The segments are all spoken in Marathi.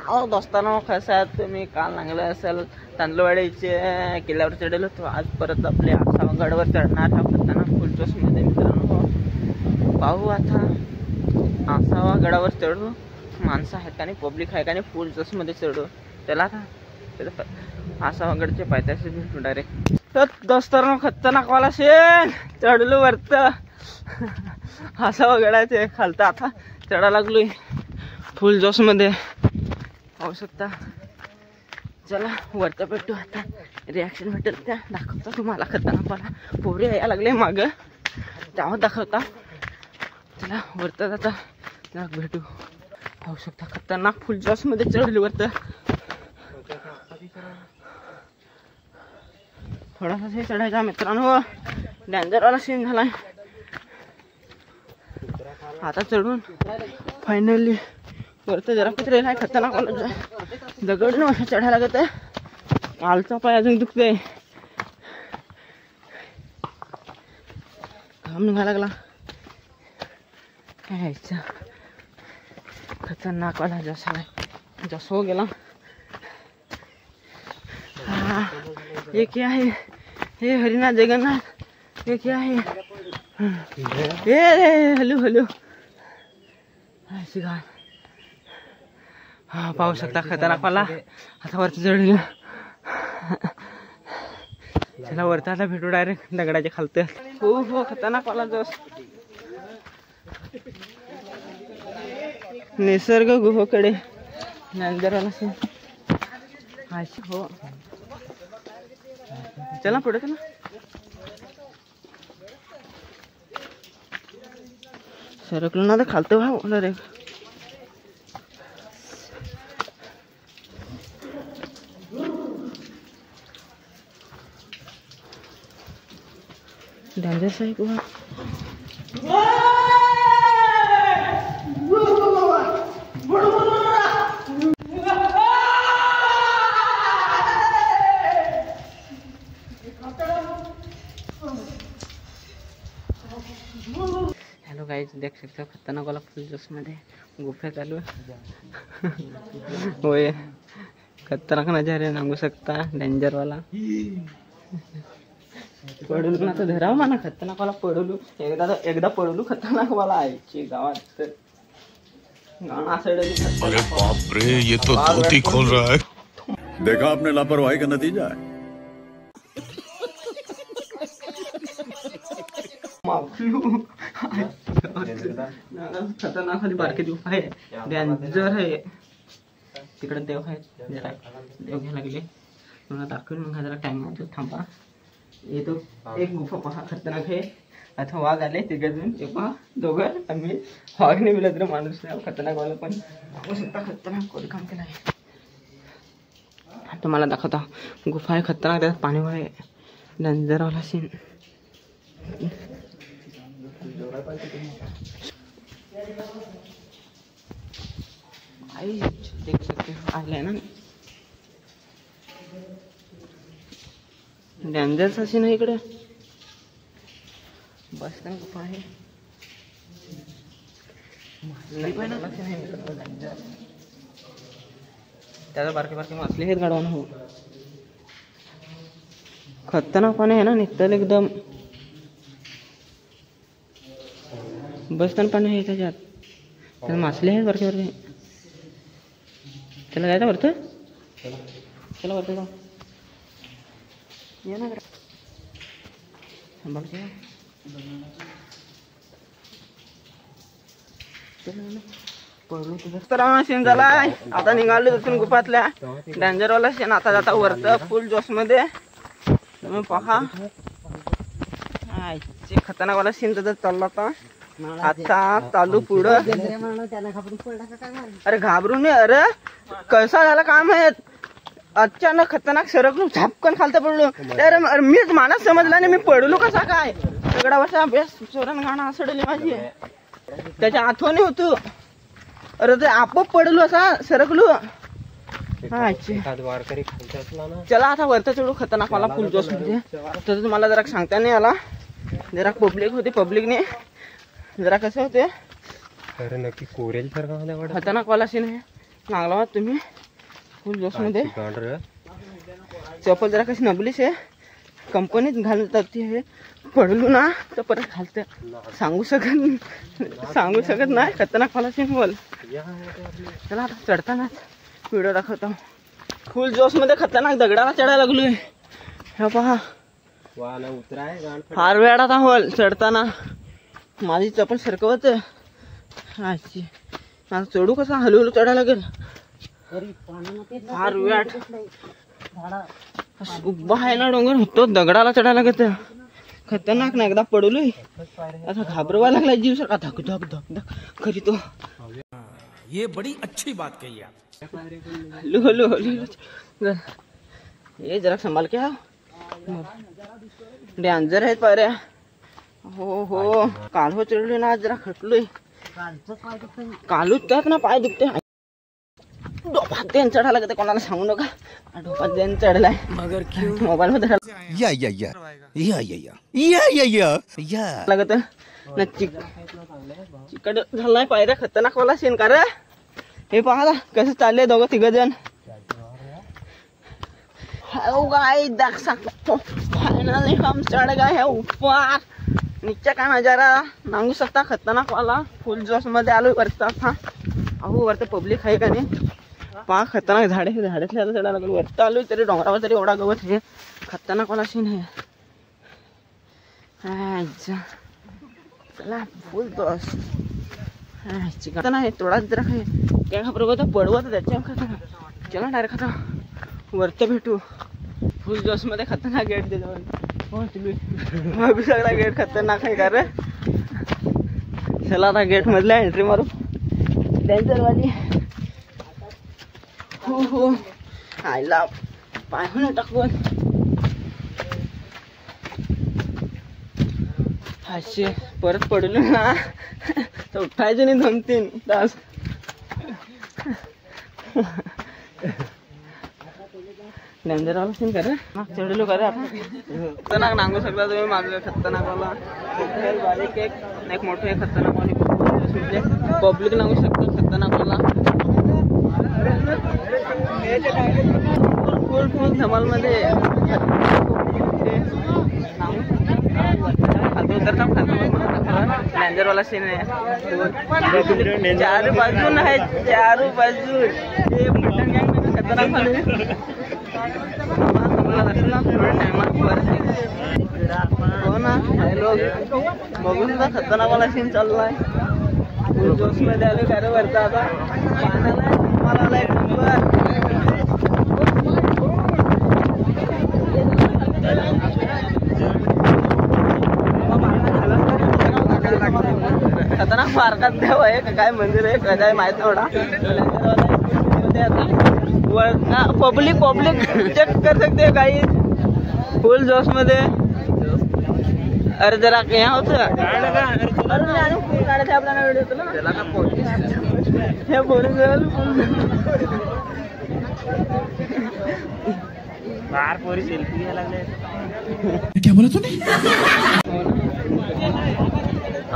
अहो दोस्तांनो, कसं आहात तुम्ही? काल लागलं असेल तांदूळवाडीचे किल्ल्यावर चढलो होतो, आज परत आपले आसावा गडावर चढणार आहोत फुलजोशमध्ये मित्रांनो. पाहू आता आसावा गडावर चढू, माणसं आहेत का नाही, पब्लिक आहे का नाही, फुल जोशमध्ये चढू. चला आता आसावा गडचे पायथ्याशी भेटू डायरेक्ट. तर दोस्तांनो, खतरनाक वाला शेण चढलो वरत आसावा गडाचे खालता. आता चढा लागलोय फुल जोशमध्ये, पाहू शकता. चला वरतं भेटू, आता रिॲक्शन भेटेल त्या दाखवता तुम्हाला. खतरनाकवाला पोरे यायला लागले मागं, त्यावर दाखवता. चला वरतं जाता त्या भेटू. पाहू शकता खतरनाक फुल जोशमध्ये चढली वरतं. थोडासा हे चढायचा मित्रांनो, डेंजरवाला सीन झालाय. आता चढून फायनली वरतं जरा कुत्रेला आहे. खतरनाक वाला दगड न चढायला लागत आहे. कालचा पाय अजून दुखते, घाम निघायला लागला. काय यायचं खतरनाक वाला जसो गेला. हे क्या है? हे हरिनाथ जगन्नाथ, हे क्या है? हे हॅलो हॅलो अशी घाण. हा पाहू शकता खतरनाकवाला आता वरती चढलं. चला वरती आता भेटू डायरेक्ट दगडाच्या खालते. हो हो खतरनाकवाला जोश. निसर्ग गुहोकडे नंदरवाला सीन हो. चला पुढे चला. सरकलो ना तर खालतं व्हा बोला रे. डेंजरस आहे गुहा. हॅलो गाईज, देख शकता खतरनाक वाला फुल जोशमध्ये गुफा चालू आहे. होय खतरनाक नजारे सांगू शकता, डेंजर वाला. पडलो ना तर धराव म्हणा, खतरनाक वाला पडलो. एकदा पडलो खतरनाक वाला आहे गावात. तर गाणं असं. अरे बाप रे, ये तो धोती खोल रहा है. देखा आपने लापरवाही का नतीजा है. खतरनाक वाली बारकी गुफा आहे, डेंजर आहे. तिकडे देव आहे, जरा देव घ्यायला गेले मला दाखवून. मग जरा टाइम थांबा. येतो एक गुफा पहा, खतरनाक आहे. आता वाघ आले तिकडून, ते पहा दोघं. आम्ही वाघ नाही मिळत रे, माणूस नाही. खतरनाक वाला पण पाहू शकता, खतरनाक कोणी काम केलं आहे. तुम्हाला दाखवता गुफा आहे खतरनाक, त्यात पाणी आहे. डेंजरवाला सीन. आई देख सकते आले ना, डेंजरचा सीन आहे इकडे. बस गुफा आहे. त्याला बारके बारके मासले आहेत गाडवान. हो खतरनाक पाणी आहे ना, निघतं एकदम. बसताना पाणी आहे त्याच्यात, त्याला मासले आहेत बारके बारके. त्याला जायचं वरतं. चला वरतं जाऊ. ये ना सीन झालाय. आता निघालो तिथून गुफातल्या, डेंजरवाला सीन. आता जाता वरतं फुल जोश मध्ये. तुम्ही पहा खतरनाकवाला सीन त्याचा चालला होता. आता चालू पुढं. अरे घाबरून नाही. अरे कसा झाला काय माहित, अचानक खतरनाक सरकलो, झापकन खालता पडलो. अरे मीच माणूस समजला नाही, मी पडलो कसा काय. दगडावरचा अभ्यास चोरण गाणं असडली माझी, त्याच्या आठवणी होतो. अरे ते आपोआप पडलो, असा सरकलो. चला आता वरतं चढू. खतरनाक मला फुल जोश मध्ये. तर तुम्हाला जरा सांगता नाही आला, जरा पब्लिक होती. पब्लिकने जरा कसं होते, अरे नक्की कोरेल सारखा खतरनाक वाला सीन आहे. लागला आहात तुम्ही फुल जोशमध्ये. चप्पल जरा कशी नबलीच आहे, कंपनीत घालतात हे. पडलो ना तर परत घालते. सांगू शकत नाही. खतरनाक वाला सिंबल. चला आता चढतानाच व्हिडिओ दाखवतो. फुल जोशमध्ये खतरनाक दगडाला चढायला लागलोय. हे पहा फार वेळ आता होल चढताना. माझी चप्पल सरकवत आहे. मला चढू कसा हळूहळू चढायला लागेल. फार वेळ उभा आहे ना डोंगर होतो दगडाला चढायला लागत. खतरनाक ना. एकदा पडलोय आता घाबरवा लागलाय जीव सारखा. धक धक धक धक खरी तो. ये बड़ी अच्छी बात कही आप. हलू हलू हलू ये जरा संभाल के. डेंजर आहेत पायऱ्या. हो काल हो चढलोय ना आज जरा खटलोय. कालूच त्यात ना पाय दुखते. डोपात देन चढायला लागते. कोणाला सांगू नका. डोपात देन चढलाय मोबाईल मध्ये लागत ना. चिकट झालाय पायऱ्या. खतरनाक वाला सीन का रे. हे पहा कसं चाललंय दोघं तिघ जण. हेलो गाइस देख सकते हो फाइनली हम चढ़ गए हैं ऊपर. नीचे का नजारा सांगू शकता. खतरनाक वाला फुल जोश मध्ये आलोय वरता. अहो वरती पब्लिक आहे का नाही. पहा खतरनाक झाडातल्या आता चढायला लागलो. वरता आलोय तरी डोंगरावर तरी एवढा गवत हे. खतरनाक वाला सीन आहे. चला फुल जोश. चिकन आहे थोडाच जरा काय काय घाबरवत पडवत त्याच्या. चला डायरेक्ट आता वरती भेटू. फुल जोश मध्ये खतरनाक गेट दे हो तुम्ही. सगळा गेट खतरनाक आहे का रे. चला आता गेट मधल्या एंट्री मारू. डेंजर वाली. हो आयला पाय टाकून. असे परत पडलो ना तर उठायचे नाही 2-3 तास. डेंजर वाला सीन करे. चढलो करे आता. खतरनाक सांगू शकता तुम्ही. मागं खतरनाक वाला बारीक एक मोठं एक खतरनाक वाली पब्लिक सांगू शकतो. खतरनाक वाला फुल धमाल मध्ये डेंजर वाला सीन आहे. चार बाजून आहे. चार बाजू हे मटन गँग खतरनाक वाले. हो ना लोक बघून सुद्धा खतरनाक वाला सीन चाललाय. फुल जोश मध्ये आलो खरं वरता. आता पाण्याला मला एक नंबर. खतरनाक फारकात देव आहे का काय मंदिर आहे का काय माहित थोडा. पब्लिक चेक कर सकते काही फुल जोश मध्ये. अरे जरा यहाँ होतं आपल्याला वेळ देतो ना हे बोलून बाहेर पोरी सेल्फी घ्यायला लागले. क्या बोला तूने.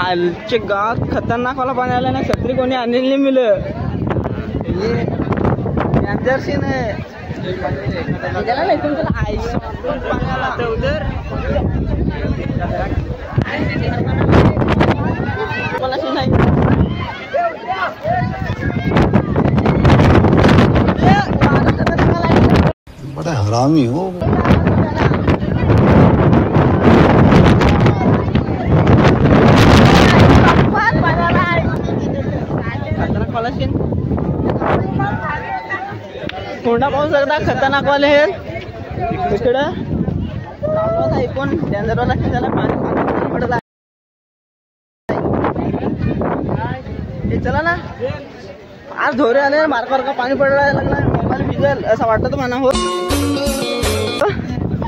आलचे गावात खतरनाक वाला पाणी आला ना. छत्री कोणी आणलेली नाही मिळलं. डेंजर सीन आहे. त्याला नाही तुमचं आईस पाण्याला उधर मला सीन नाही. बड़ा हरामी हो. कोंडा पाहू शकता. खतरनाक वाले हे इकडं ऐकून डेंजर वाला त्याला पाणी पडला. चला ना आज धोरे आले. मार्कावर का पाणी पडायला लागला. मोबाईल भिजल असं वाटत म्हणा. हो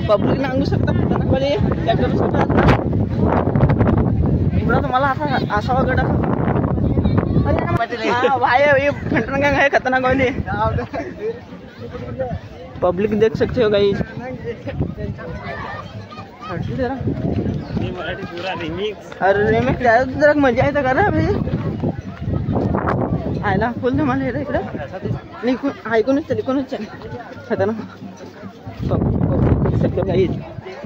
पब्लिक सांगू शकता. खतरनाक वाले ट्रॅक्टर सुद्धा तुम्हाला असा असावा गड फंटन गँग है खतरनाक वाली. पब्लिक देख सकते हो गाइस. अरे रिमिक्स जरा मजा येतं का रे भाई. आयला फुल धमाल आहे रे इकडं. ऐकूनच खतरनाक काही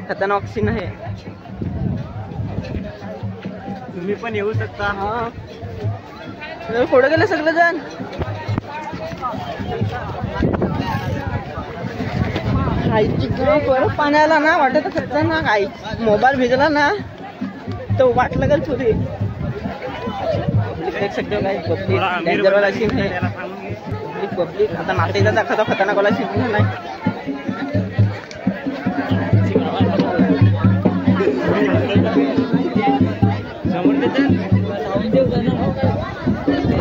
खतरनाक सीन आहे. तुम्ही पण येऊ शकता. हा पुढे गेले सगळेजण. आईची परत पाण्याला ना वाटत खतरनाक. आई मोबाईल भिजला ना तो वाट लागेल थोडी. देख सकते हो गाइस पब्लिक डेंजर वाला सीन है. पब्लिक आता नातेचा दाखवता खतरनाक वाला सीन नाही.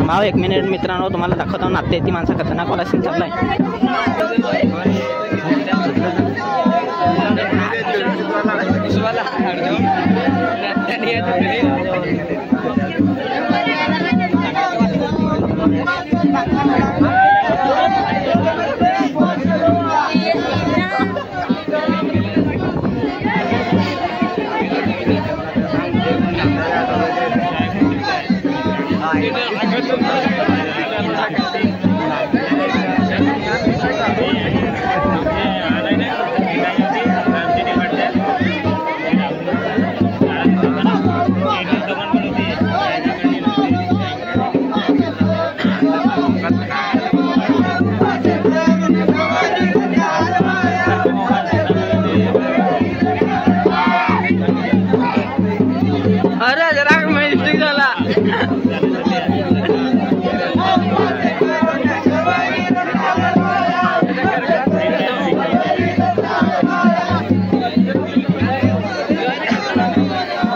माव 1 मिनिट मित्रांनो तुम्हाला दाखवतो नात्याची माणसं खतरनाक वाला सीन चाललाय. अरे जरा मिस्टेक झाला.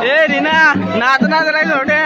ए रीना नाच नाच राहील छोटे.